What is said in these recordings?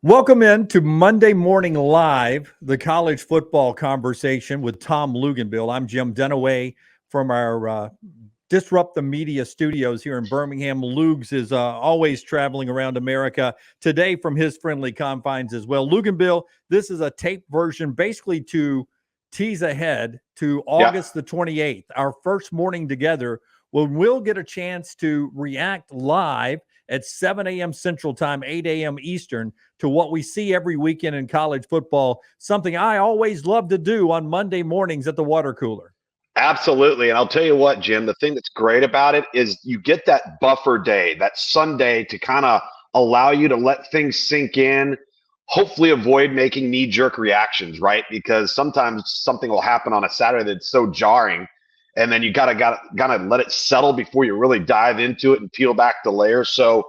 Welcome in to Monday Morning Live, the college football conversation with Tom Luginbill. I'm Jim Dunaway from our Disrupt the Media studios here in Birmingham. Loogs is always traveling around America, today from his friendly confines as well. Luginbill, this is a tape version basically to tease ahead to August the 28th, our first morning together, when we'll get a chance to react live at 7 a.m. Central Time, 8 a.m. Eastern, to what we see every weekend in college football, something I always love to do on Monday mornings at the water cooler. Absolutely. And I'll tell you what, Jim, the thing that's great about it is you get that buffer day, that Sunday, to kind of allow you to let things sink in, hopefully avoid making knee-jerk reactions, right? Because sometimes something will happen on a Saturday that's so jarring, and then you gotta let it settle before you really dive into it and peel back the layers. So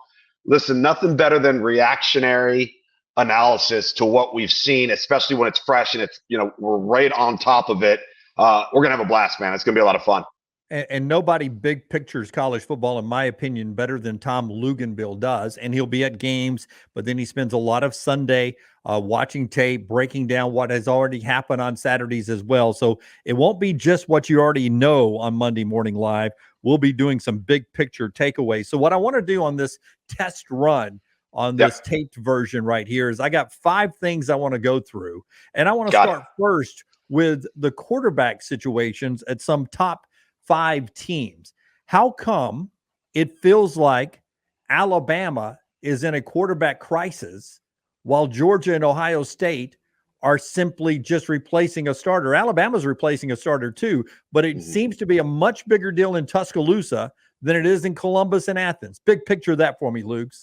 listen, nothing better than reactionary analysis to what we've seen, especially when it's fresh and it's, we're right on top of it. We're gonna have a blast, man. It's gonna be a lot of fun. And nobody big pictures college football, in my opinion, better than Tom Luginbill does. And he'll be at games, but then he spends a lot of Sunday watching tape, breaking down what has already happened on Saturdays as well. So it won't be just what you already know on Monday Morning Live. We'll be doing some big picture takeaways. So what I want to do on this test run on this taped version right here is I got 5 things I want to go through. And I want to start first with the quarterback situations at some top 5 teams. How come it feels like Alabama is in a quarterback crisis while Georgia and Ohio State are simply just replacing a starter? Alabama's replacing a starter too, but it seems to be a much bigger deal in Tuscaloosa than it is in Columbus and Athens. Big picture of that for me, Lukes.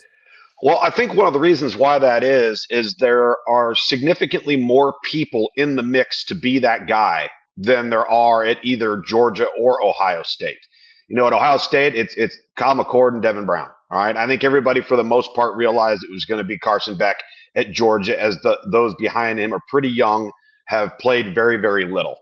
Well, I think one of the reasons why that is there are significantly more people in the mix to be that guy than there are at either Georgia or Ohio State. At Ohio State, it's Kyle McCord and Devin Brown. All right. I think everybody, for the most part, realized it was going to be Carson Beck at Georgia, as those behind him are pretty young, have played very, very little.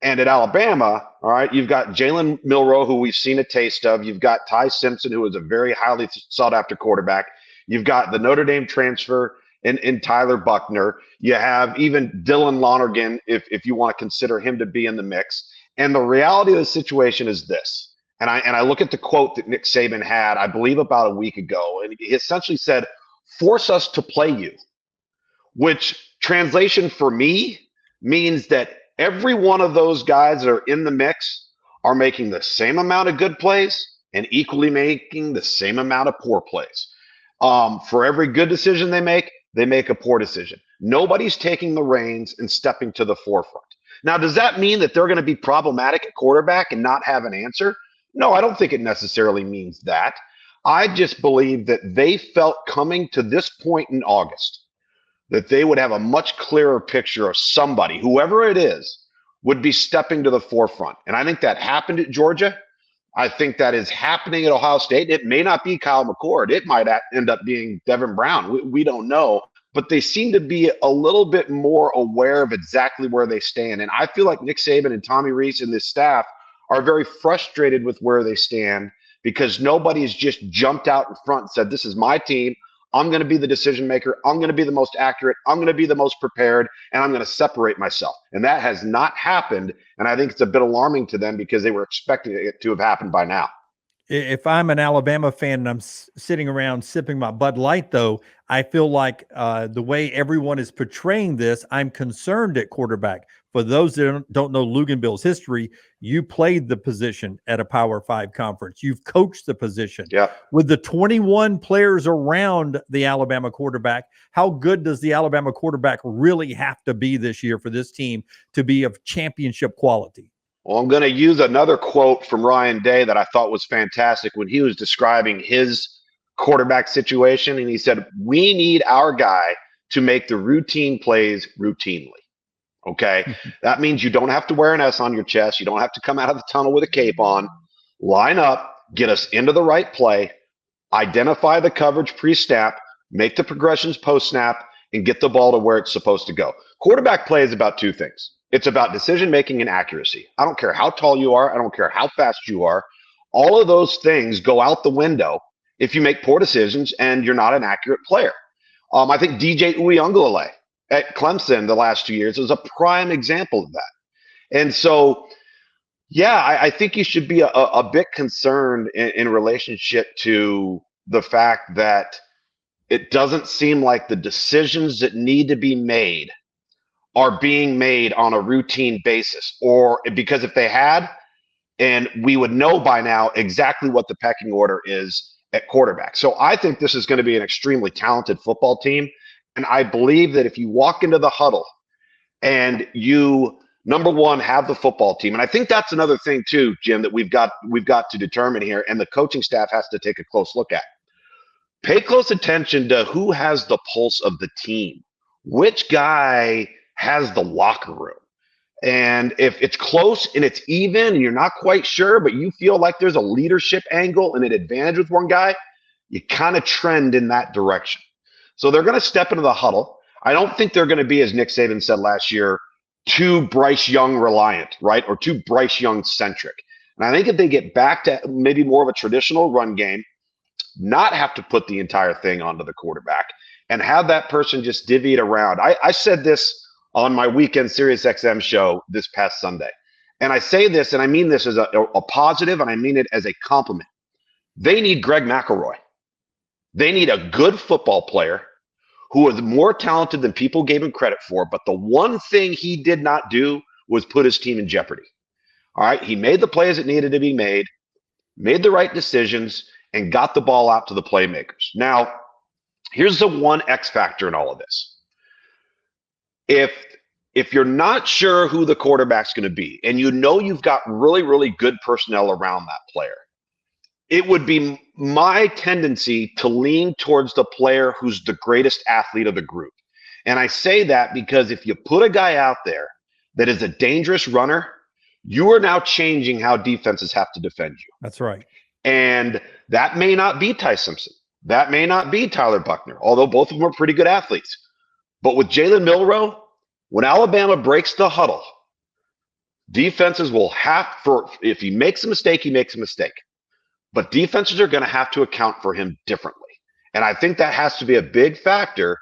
And at Alabama, all right, you've got Jalen Milroe, who we've seen a taste of. You've got Ty Simpson, who is a very highly sought-after quarterback. You've got the Notre Dame transfer in Tyler Buckner. You have even Dylan Lonergan, if you want to consider him to be in the mix. And the reality of the situation is this. And I look at the quote that Nick Saban had, I believe, about a week ago, and he essentially said, "Force us to play you," which translation for me means that every one of those guys that are in the mix are making the same amount of good plays and equally making the same amount of poor plays. For every good decision they make a poor decision. Nobody's taking the reins and stepping to the forefront. Now, does that mean that they're going to be problematic at quarterback and not have an answer? No, I don't think it necessarily means that. I just believe that they felt coming to this point in August that they would have a much clearer picture of somebody, whoever it is, would be stepping to the forefront. And I think that happened at Georgia. I think that is happening at Ohio State. It may not be Kyle McCord. It might end up being Devin Brown. We don't know. But they seem to be a little bit more aware of exactly where they stand. And I feel like Nick Saban and Tommy Rees and this staff are very frustrated with where they stand because nobody's just jumped out in front and said, "This is my team. I'm going to be the decision maker. I'm going to be the most accurate. I'm going to be the most prepared, and I'm going to separate myself." And that has not happened. And I think it's a bit alarming to them because they were expecting it to have happened by now. If I'm an Alabama fan and I'm sitting around sipping my Bud Light, though, I feel like the way everyone is portraying this, I'm concerned at quarterback. For those that don't know Luginbill's history, you played the position at a Power 5 conference. You've coached the position. Yeah. With the 21 players around the Alabama quarterback, how good does the Alabama quarterback really have to be this year for this team to be of championship quality? Well, I'm going to use another quote from Ryan Day that I thought was fantastic when he was describing his quarterback situation. And he said, "We need our guy to make the routine plays routinely." Okay. That means you don't have to wear an S on your chest. You don't have to come out of the tunnel with a cape on. Line up, get us into the right play, identify the coverage pre-snap, make the progressions post-snap, and get the ball to where it's supposed to go. Quarterback play is about 2 things. It's about decision-making and accuracy. I don't care how tall you are. I don't care how fast you are. All of those things go out the window if you make poor decisions and you're not an accurate player. I think DJ Uyunglele at Clemson the last 2 years was a prime example of that. And so, yeah, I think you should be a bit concerned in relationship to the fact that it doesn't seem like the decisions that need to be made are being made on a routine basis, or because if they had, and we would know by now exactly what the pecking order is at quarterback. So I think this is going to be an extremely talented football team. And I believe that if you walk into the huddle and you, number one, have the football team, and I think that's another thing too, Jim, that we've got to determine here, and the coaching staff has to take a close look at. Pay close attention to who has the pulse of the team. Which guy has the locker room? And if it's close and it's even and you're not quite sure, but you feel like there's a leadership angle and an advantage with one guy, you kind of trend in that direction. So they're going to step into the huddle. I don't think they're going to be, as Nick Saban said last year, too Bryce Young reliant, right? Or too Bryce Young centric. And I think if they get back to maybe more of a traditional run game, not have to put the entire thing onto the quarterback and have that person just divvy it around. I said this on my weekend Sirius XM show this past Sunday. And I say this, and I mean this as a positive, and I mean it as a compliment. They need Greg McElroy. They need a good football player who is more talented than people gave him credit for. But the one thing he did not do was put his team in jeopardy. All right. He made the plays that needed to be made the right decisions, and got the ball out to the playmakers. Now, here's the one X factor in all of this. If you're not sure who the quarterback's going to be, and you know you've got really, really good personnel around that player, it would be my tendency to lean towards the player who's the greatest athlete of the group. And I say that because if you put a guy out there that is a dangerous runner, you are now changing how defenses have to defend you. That's right. And that may not be Ty Simpson. That may not be Tyler Buckner, although both of them are pretty good athletes. But with Jalen Milroe, when Alabama breaks the huddle, defenses will if he makes a mistake, he makes a mistake. But defenses are going to have to account for him differently. And I think that has to be a big factor,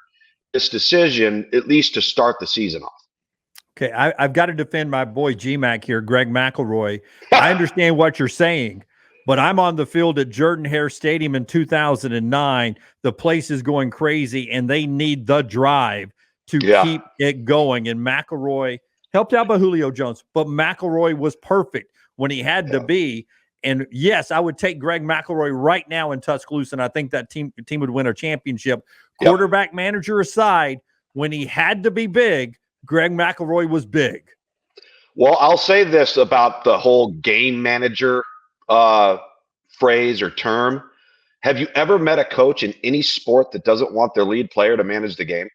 this decision, at least to start the season off. Okay, I've got to defend my boy GMAC here, Greg McElroy. I understand what you're saying, but I'm on the field at Jordan-Hare Stadium in 2009. The place is going crazy, and they need the drive to keep it going. And McElroy helped out by Julio Jones, but McElroy was perfect when he had to be. And yes, I would take Greg McElroy right now in Tuscaloosa, and I think that team would win a championship. Quarterback manager aside, when he had to be big, Greg McElroy was big. Well, I'll say this about the whole game manager phrase or term. Have you ever met a coach in any sport that doesn't want their lead player to manage the game?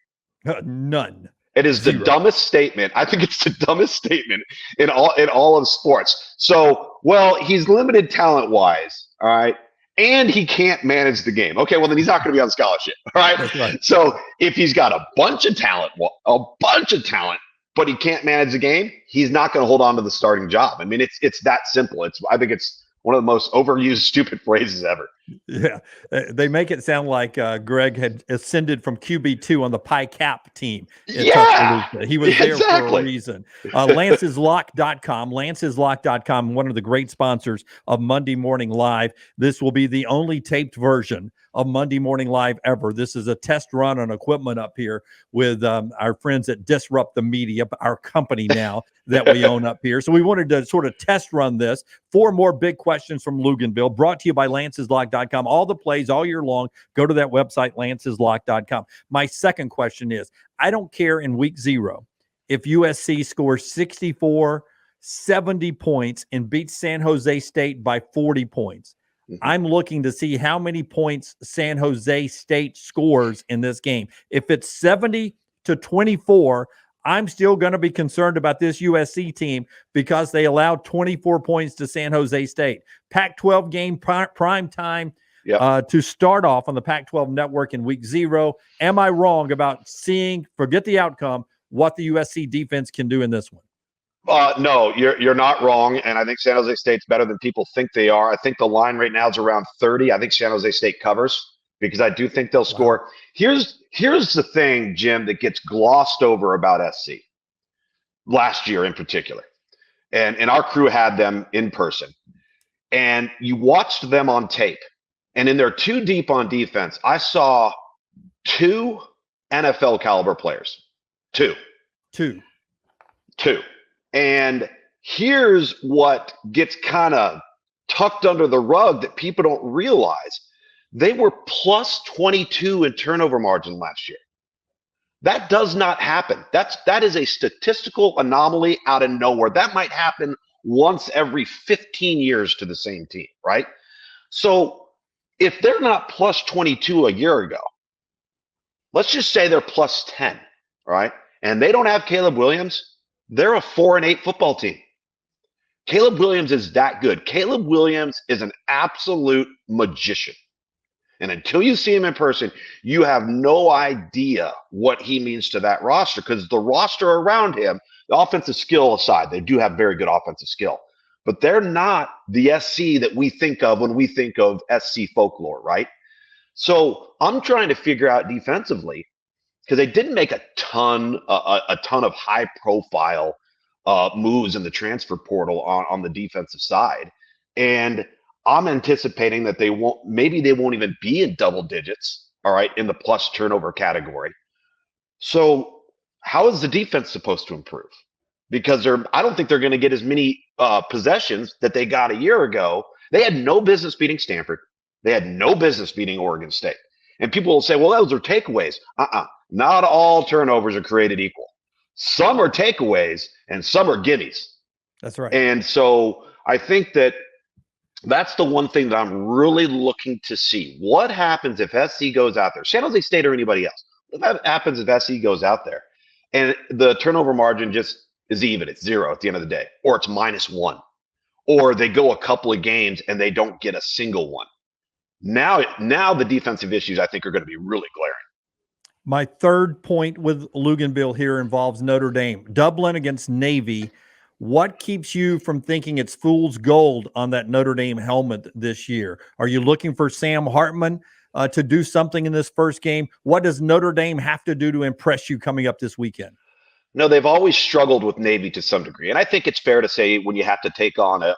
None. It is the dumbest statement. I think it's the dumbest statement in all of sports. So, well, he's limited talent-wise, all right, and he can't manage the game. Okay, well, then he's not going to be on scholarship, all right? That's right. So if he's got a bunch of talent, but he can't manage the game, he's not going to hold on to the starting job. I mean, it's that simple. I think it's one of the most overused, stupid phrases ever. Yeah, they make it sound like Greg had ascended from QB2 on the Pi Cap team. Tuscaloosa. He was there for a reason. Lance'sLock.com, Lance'sLock.com, one of the great sponsors of Monday Morning Live. This will be the only taped version of Monday Morning Live ever. This is a test run on equipment up here with our friends at Disrupt the Media, our company now that we own up here. So we wanted to sort of test run this. 4 more big questions from Luginbill, brought to you by Lance'sLock.com. All the plays all year long. Go to that website, Lance'sLock.com. My second question is, I don't care in week 0 if USC scores 64, 70 points and beats San Jose State by 40 points. I'm looking to see how many points San Jose State scores in this game. If it's 70-24, I'm still going to be concerned about this USC team because they allowed 24 points to San Jose State. Pac-12 game prime time to start off on the Pac-12 network in week 0. Am I wrong about seeing, forget the outcome, what the USC defense can do in this one? No, you're not wrong, and I think San Jose State's better than people think they are. I think the line right now is around 30. I think San Jose State covers because I do think they'll score. Here's the thing, Jim, that gets glossed over about SC last year in particular. And our crew had them in person. And you watched them on tape. And in their two deep on defense, I saw 2 NFL caliber players. Two. And here's what gets kind of tucked under the rug that people don't realize. They were plus 22 in turnover margin last year. That does not happen. That is a statistical anomaly out of nowhere. That might happen once every 15 years to the same team, right? So if they're not plus 22 a year ago, let's just say they're plus 10, right? And they don't have Caleb Williams, they're a 4-8 football team. Caleb Williams is that good. Caleb Williams is an absolute magician. And until you see him in person, you have no idea what he means to that roster, because the roster around him, the offensive skill aside, they do have very good offensive skill, but they're not the SC that we think of when we think of SC folklore, right? So I'm trying to figure out defensively, because they didn't make a ton of high profile moves in the transfer portal on the defensive side. And I'm anticipating that they won't even be in double digits, all right, in the plus turnover category. So how is the defense supposed to improve? Because I don't think they're going to get as many possessions that they got a year ago. They had no business beating Stanford. They had no business beating Oregon State. And people will say, well, those are takeaways. Not all turnovers are created equal. Some are takeaways and some are gimmies. That's right. And so I think that's the one thing that I'm really looking to see. What happens if SC goes out there? San Jose State or anybody else. What happens if SC goes out there and the turnover margin just is even? It's 0 at the end of the day. Or it's -1. Or they go a couple of games and they don't get a single one. Now the defensive issues, I think, are going to be really glaring. My third point with Luginbill here involves Notre Dame. Dublin against Navy. What keeps you from thinking it's fool's gold on that Notre Dame helmet this year? Are you looking for Sam Hartman to do something in this first game? What does Notre Dame have to do to impress you coming up this weekend? No, they've always struggled with Navy to some degree. And I think it's fair to say when you have to take on a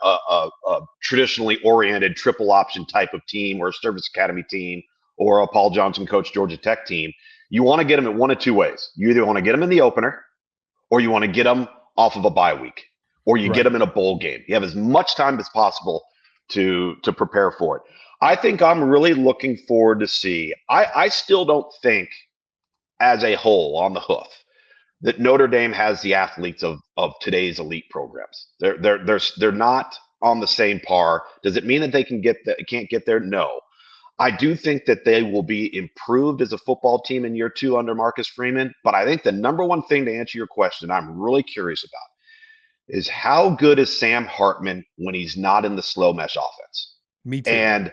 traditionally oriented triple option type of team, or a service academy team, or a Paul Johnson coach Georgia Tech team, you want to get them in one of two ways. You either want to get them in the opener, or you want to get them off of a bye week, or you get them in a bowl game. You have as much time as possible to prepare for it. I think I'm really looking forward to see. I still don't think, as a whole, on the hoof, that Notre Dame has the athletes of today's elite programs. They're not on the same par. Does it mean that they can't get there? No. I do think that they will be improved as a football team in year 2 under Marcus Freeman. But I think the number one thing to answer your question, I'm really curious about, is how good is Sam Hartman when he's not in the slow mesh offense? Me too. And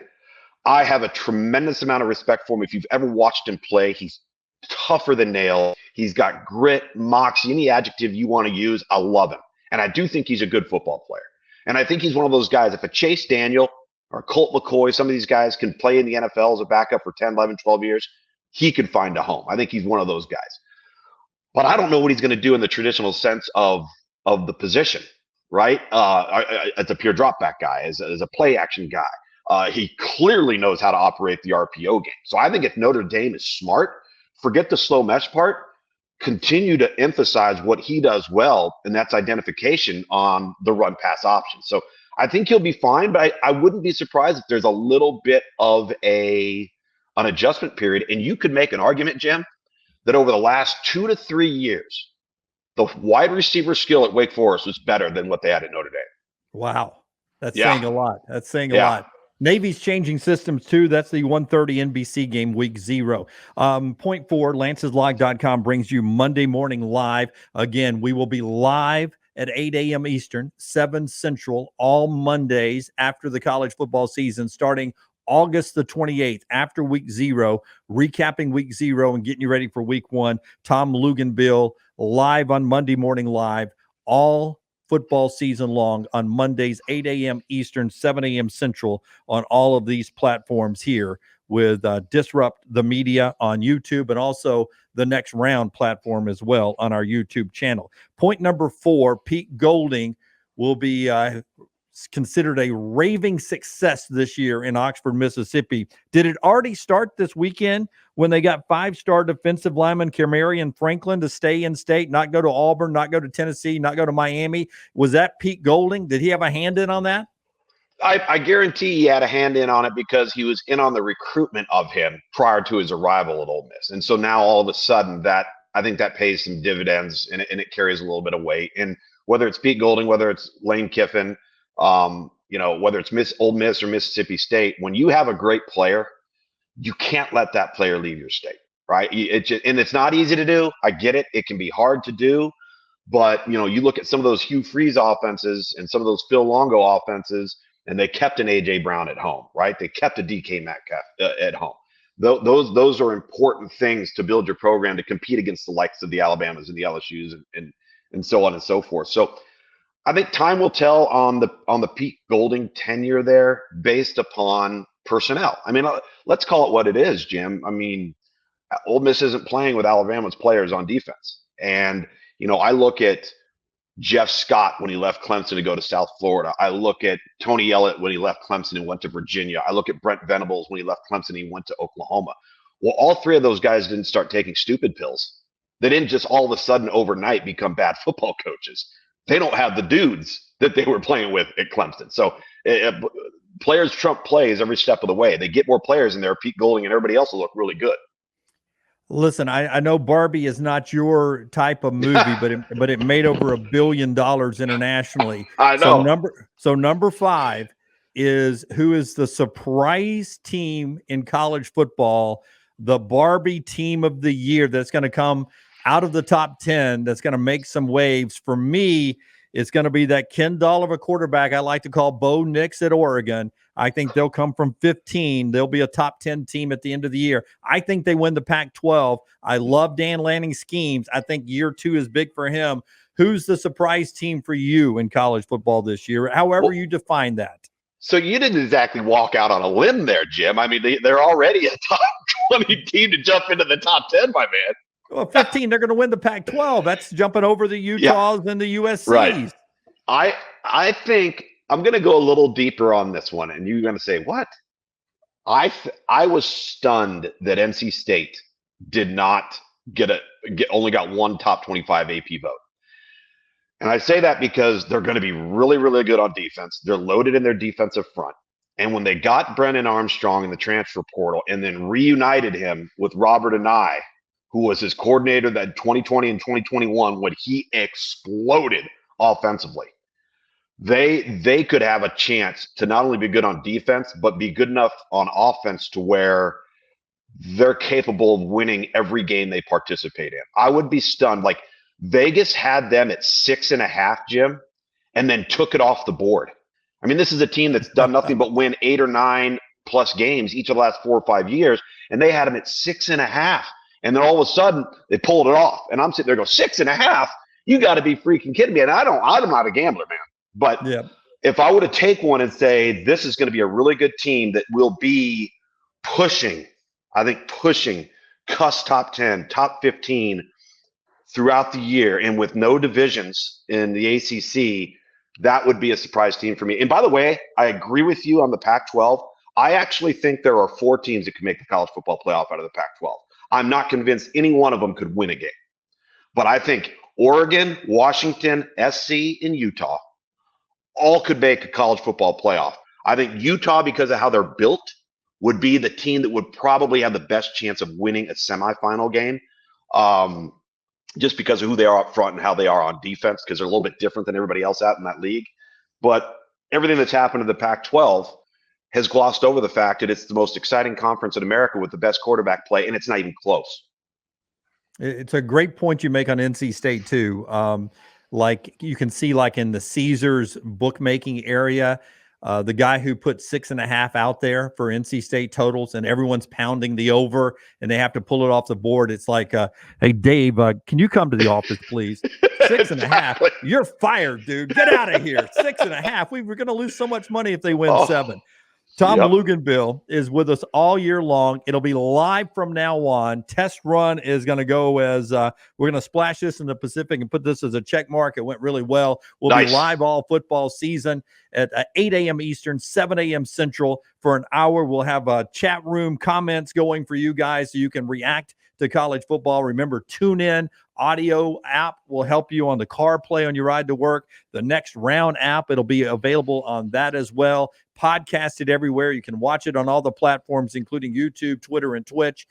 I have a tremendous amount of respect for him. If you've ever watched him play, he's tougher than nails. He's got grit, moxie, any adjective you want to use. I love him. And I do think he's a good football player. And I think he's one of those guys, if a Chase Daniel or Colt McCoy, some of these guys can play in the NFL as a backup for 10, 11, 12 years, he could find a home. I think he's one of those guys. But I don't know what he's going to do in the traditional sense of the position, right? As a pure drop back guy, as a play action guy. He clearly knows how to operate the RPO game. So I think if Notre Dame is smart, forget the slow mesh part, continue to emphasize what he does well, and that's identification on the run pass option. So I think he'll be fine, but I wouldn't be surprised if there's a little bit of an adjustment period. And you could make an argument, Jim, that over the last 2 to 3 years, the wide receiver skill at Wake Forest was better than what they had at Notre Dame. Wow. That's saying a lot. That's saying a lot. Navy's changing systems too. That's the 1:30 NBC game, week 0. Point 4, lanceslog.com brings you Monday Morning Live. Again, we will be live at 8 a.m. Eastern, 7 Central, all Mondays after the college football season, starting August the 28th, after week 0, recapping week 0 and getting you ready for week 1. Tom Luginbill live on Monday Morning Live, all football season long on Mondays, 8 a.m. Eastern, 7 a.m. Central on all of these platforms here with Disrupt the Media on YouTube, and also the Next Round platform as well on our YouTube channel. Point number 4, Pete Golding will be considered a raving success this year in Oxford, Mississippi. Did it already start this weekend when they got 5-star defensive lineman Kermarian Franklin to stay in state, not go to Auburn, not go to Tennessee, not go to Miami? Was that Pete Golding? Did he have a hand in on that? I guarantee he had a hand in on it because he was in on the recruitment of him prior to his arrival at Ole Miss. And so now all of a sudden that I think that pays some dividends and it carries a little bit of weight. And whether it's Pete Golding, whether it's Lane Kiffin, whether it's Ole Miss or Mississippi State, when you have a great player, you can't let that player leave your state, right? And it's not easy to do. I get it. It can be hard to do. But, you look at some of those Hugh Freeze offenses and some of those Phil Longo offenses, and they kept an A.J. Brown at home, right? They kept a DK Metcalf at home. Those are important things to build your program to compete against the likes of the Alabamas and the LSUs and so on and so forth. So I think time will tell on the Pete Golding tenure there based upon personnel. I mean, let's call it what it is, Jim. I mean, Ole Miss isn't playing with Alabama's players on defense. And, I look at Jeff Scott when he left Clemson to go to South Florida. I look at Tony Ellett when he left Clemson and went to Virginia. I look at Brent Venables when he left Clemson and he went to Oklahoma. Well, all three of those guys didn't start taking stupid pills. They didn't just all of a sudden overnight become bad football coaches. They don't have the dudes that they were playing with at Clemson. So players trump plays every step of the way. They get more players in there. Pete Golding and everybody else will look really good. Listen, I know Barbie is not your type of movie, but it made over $1 billion internationally. I know. So number 5 is who is the surprise team in college football, the Barbie team of the year that's going to come out of the top 10, that's going to make some waves. For me, it's going to be that Ken Dolliver quarterback I like to call Bo Nix at Oregon. I think they'll come from 15. They'll be a top 10 team at the end of the year. I think they win the Pac-12. I love Dan Lanning's schemes. I think year 2 is big for him. Who's the surprise team for you in college football this year, however you define that? So you didn't exactly walk out on a limb there, Jim. I mean, they're already a top 20 team to jump into the top 10, my man. Well, 15, they're going to win the Pac-12. That's jumping over the Utahs and the USCs. Right. I think I'm going to go a little deeper on this one, and you're going to say, what? I was stunned that NC State did not only got one top 25 AP vote. And I say that because they're going to be really, really good on defense. They're loaded in their defensive front. And when they got Brennan Armstrong in the transfer portal and then reunited him with Robert Anae, who was his coordinator that 2020 and 2021 when he exploded offensively, they could have a chance to not only be good on defense, but be good enough on offense to where they're capable of winning every game they participate in. I would be stunned. Like Vegas had them at 6.5, Jim, and then took it off the board. I mean, this is a team that's done nothing but win 8 or 9 plus games each of the last 4 or 5 years, and they had them at 6.5. And then all of a sudden they pulled it off. And I'm sitting there going, 6.5? You got to be freaking kidding me. And I'm not a gambler, man. But if I were to take one and say this is going to be a really good team that will be pushing Cuss top 10, top 15 throughout the year, and with no divisions in the ACC, that would be a surprise team for me. And by the way, I agree with you on the Pac-12. I actually think there are 4 teams that can make the college football playoff out of the Pac-12. I'm not convinced any one of them could win a game. But I think Oregon, Washington, SC, and Utah all could make a college football playoff. I think Utah, because of how they're built, would be the team that would probably have the best chance of winning a semifinal game, just because of who they are up front and how they are on defense, because they're a little bit different than everybody else out in that league. But everything that's happened in the Pac-12 has glossed over the fact that it's the most exciting conference in America with the best quarterback play, and it's not even close. It's a great point you make on NC State too. Like you can see, like in the Caesars bookmaking area, the guy who put 6.5 out there for NC State totals, and everyone's pounding the over, and they have to pull it off the board. It's like, hey Dave, can you come to the office, please? 6.5. Exactly. You're fired, dude. Get out of here. 6.5. We were going to lose so much money if they win 7. Tom Yep. Luginbill is with us all year long. It'll be live from now on. Test run is going to go as we're going to splash this in the Pacific and put this as a check mark. It went really well. We'll be live all football season at 8 a.m. Eastern, 7 a.m. Central for an hour. We'll have a chat room comments going for you guys so you can react to college football. Remember, tune in. Audio app will help you on the car play on your ride to work. The Next Round app, it'll be available on that as well. Podcasted everywhere. You can watch it on all the platforms, including YouTube, Twitter, and Twitch.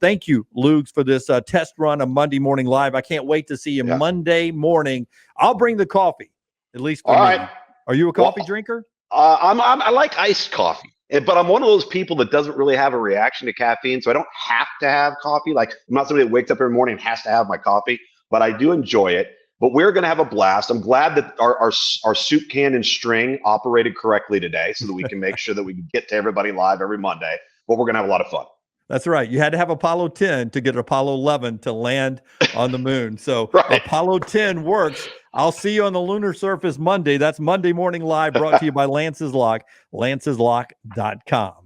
Thank you, Loogs, for this test run of Monday Morning Live. I can't wait to see you Monday morning. I'll bring the coffee, at least for me. Right. Are you a coffee drinker? I like iced coffee. But I'm one of those people that doesn't really have a reaction to caffeine, so I don't have to have coffee. Like, I'm not somebody that wakes up every morning and has to have my coffee, but I do enjoy it. But we're going to have a blast. I'm glad that our soup can and string operated correctly today so that we can make sure that we can get to everybody live every Monday. But we're going to have a lot of fun. That's right. You had to have Apollo 10 to get Apollo 11 to land on the moon. So Apollo 10 works. I'll see you on the lunar surface Monday. That's Monday Morning Live, brought to you by Lance's Lock, lanceslock.com.